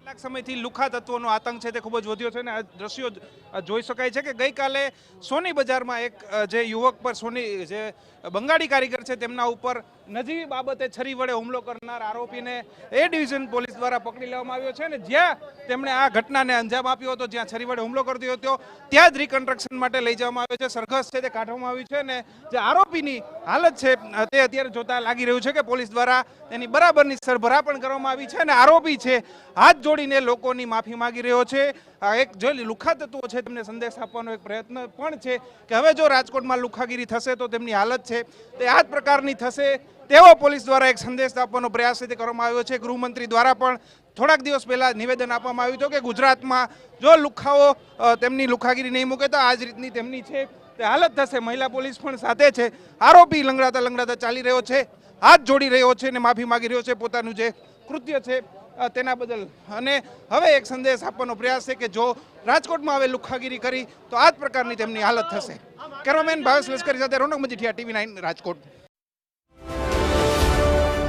કેટલાક સમયથી લુખ્ખા તત્વોનો આતંક છે તે ખૂબ જ વધ્યો છે અને આ દ્રશ્યો જોઈ શકાય છે કે ગઈકાલે સોની બજારમાં એક જે યુવક પર સોની જે બંગાળી કારીગર છે તેમના ઉપર નજીવી બાબતે છરી વડે હુમલો કરનાર આરોપીને એ ડિવિઝન પોલીસ દ્વારા પકડી લેવામાં આવ્યો છે અને જ્યાં તેમણે આ ઘટનાને અંજામ આપ્યો હતો, જ્યાં છરી વડે હુમલો કર્યો હતો ત્યાં જ રિકન્સ્ટ્રક્શન માટે લઈ જવામાં આવ્યો છે. સરઘસ છે તે કાઢવામાં આવ્યું છે અને જે આરોપીની હાલત છે તે અત્યારે જોતા લાગી રહ્યું છે કે પોલીસ દ્વારા એની બરાબરની સરભરા પણ કરવામાં આવી છે અને આરોપી છે હાથ જોડીને લોકોની માફી માંગી રહ્યો છે. એક જે લુખ્ખા તત્વો છે તેમને સંદેશ આપવાનો એક પ્રયત્ન પણ છે કે હવે જો રાજકોટમાં લુખ્ખાગીરી થશે તો તેમની હાલત છે તે આ જ પ્રકારની થશે તેવો પોલીસ દ્વારા એક સંદેશ આપવાનો પ્રયાસ તે કરવામાં આવ્યો છે. ગૃહમંત્રી દ્વારા પણ થોડાક દિવસ પહેલા નિવેદન આપવામાં આવ્યું હતું કે ગુજરાતમાં જો લુખ્ખાઓ તેમની લુખ્ખાગીરી નહીં મૂકે તો આ જ રીતની તેમની છે તે હાલત થશે. મહિલા પોલીસ પણ સાથે છે. આરોપી લંગડાતા ચાલી રહ્યો છે, હાથ જોડી રહ્યો છે અને માફી માંગી રહ્યો છે પોતાનું જે કૃત્ય છે તેના બદલ. અને હવે એક સંદેશ આપવાનો પ્રયાસ છે કે જો રાજકોટમાં હવે લુખ્ખાગીરી કરી તો આ જ પ્રકારની તેમની હાલત થશે. કેમેરામેન ભાવેશ લશ્કરી સાથે રોનક મજીઠિયા, TV9 રાજકોટ.